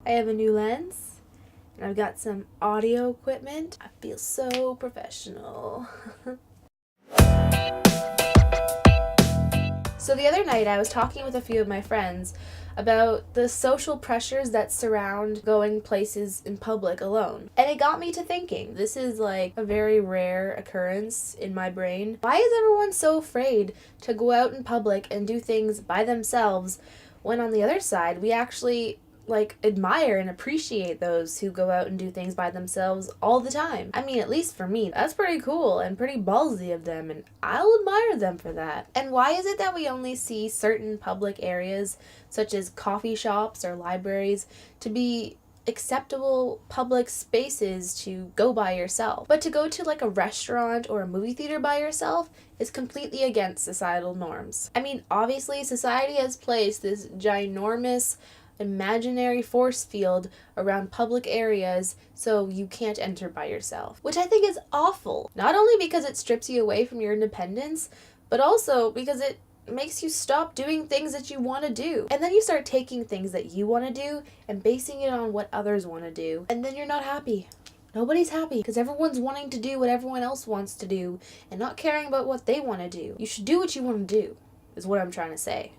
I have a new lens, and I've got some audio equipment. I feel so professional. So the other night I was talking with a few of my friends about the social pressures that surround going places in public alone. And it got me to thinking, this is like a very rare occurrence in my brain. Why is everyone so afraid to go out in public and do things by themselves when on the other side we actually admire and appreciate those who go out and do things by themselves all the time? I mean, at least for me, that's pretty cool and pretty ballsy of them, and I'll admire them for that. And why is it that we only see certain public areas, such as coffee shops or libraries, to be acceptable public spaces to go by yourself, but to go to like a restaurant or a movie theater by yourself is completely against societal norms? I mean, obviously society has placed this ginormous imaginary force field around public areas so you can't enter by yourself, which I think is awful. Not only because it strips you away from your independence, but also because it makes you stop doing things that you want to do. And then you start taking things that you want to do and basing it on what others want to do, and then you're not happy. Nobody's happy because everyone's wanting to do what everyone else wants to do and not caring about what they want to do. You should do what you want to do, is what I'm trying to say.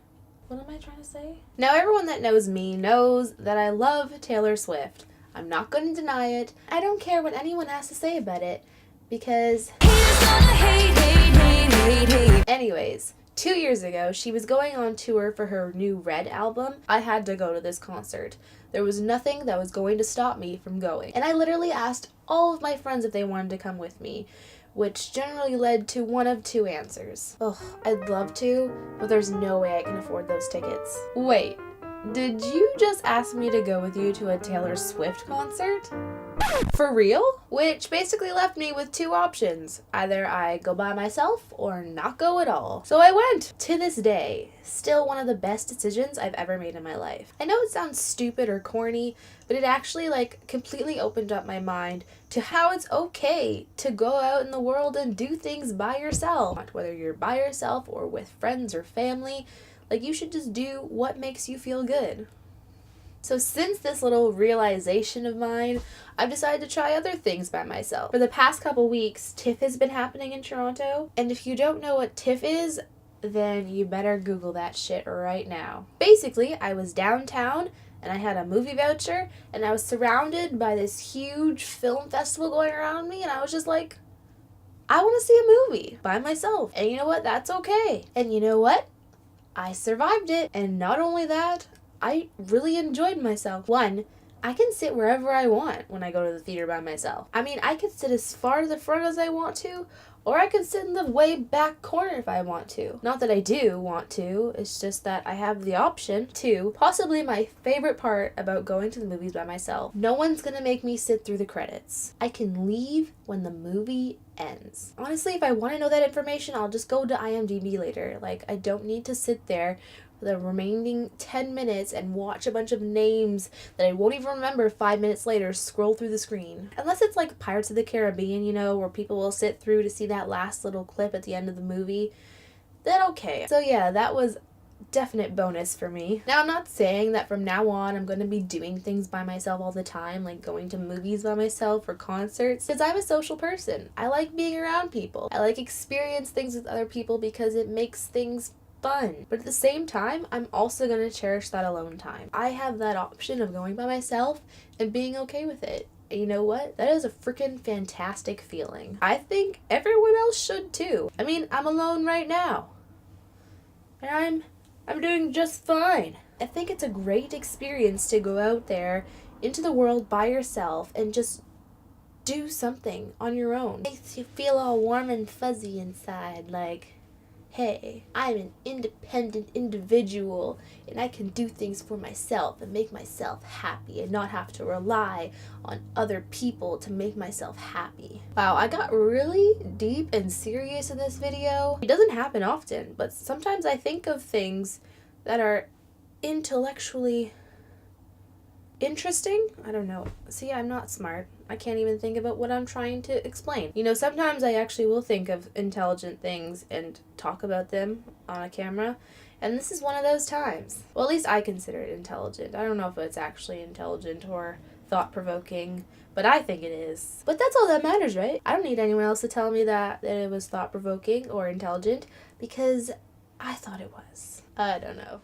What am I trying to say? Now, everyone that knows me knows that I love Taylor Swift. I'm not going to deny it. I don't care what anyone has to say about it, because anyways, 2 years ago, she was going on tour for her new Red album. I had to go to this concert. There was nothing that was going to stop me from going. And I literally asked all of my friends if they wanted to come with me, which generally led to one of two answers. Ugh, I'd love to, but there's no way I can afford those tickets. Wait, did you just ask me to go with you to a Taylor Swift concert? For real? Which basically left me with two options. Either I go by myself or not go at all. So I went. To this day, still one of the best decisions I've ever made in my life. I know it sounds stupid or corny, but it actually completely opened up my mind to how it's okay to go out in the world and do things by yourself. Whether you're by yourself or with friends or family, you should just do what makes you feel good. So since this little realization of mine, I've decided to try other things by myself. For the past couple weeks, TIFF has been happening in Toronto, and if you don't know what TIFF is, then you better Google that shit right now. Basically, I was downtown, and I had a movie voucher, and I was surrounded by this huge film festival going around me, and I was just like, I want to see a movie by myself. And you know what? That's okay. And you know what? I survived it. And not only that, I really enjoyed myself. One, I can sit wherever I want when I go to the theater by myself. I mean, I can sit as far to the front as I want to, or I can sit in the way back corner if I want to. Not that I do want to, it's just that I have the option to. Possibly my favorite part about going to the movies by myself, no one's gonna make me sit through the credits. I can leave when the movie ends. Honestly, if I want to know that information, I'll just go to IMDb later. I don't need to sit there for the remaining 10 minutes and watch a bunch of names that I won't even remember 5 minutes later scroll through the screen. Unless it's like Pirates of the Caribbean, where people will sit through to see that last little clip at the end of the movie, then okay. So yeah, that was definite bonus for me. Now, I'm not saying that from now on I'm going to be doing things by myself all the time, like going to movies by myself or concerts, because I'm a social person. I like being around people. I like experience things with other people because it makes things fun. But at the same time, I'm also going to cherish that alone time. I have that option of going by myself and being okay with it. And you know what? That is a freaking fantastic feeling. I think everyone else should too. I mean, I'm alone right now. And I'm doing just fine. I think it's a great experience to go out there into the world by yourself and just do something on your own. It makes you feel all warm and fuzzy inside, hey, I'm an independent individual and I can do things for myself and make myself happy and not have to rely on other people to make myself happy. Wow, I got really deep and serious in this video. It doesn't happen often, but sometimes I think of things that are intellectually Interesting? I don't know. See, I'm not smart. I can't even think about what I'm trying to explain. You know, sometimes I actually will think of intelligent things and talk about them on a camera, and this is one of those times. Well, at least I consider it intelligent. I don't know if it's actually intelligent or thought-provoking, but I think it is. But that's all that matters, right? I don't need anyone else to tell me that it was thought-provoking or intelligent, because I thought it was. I don't know.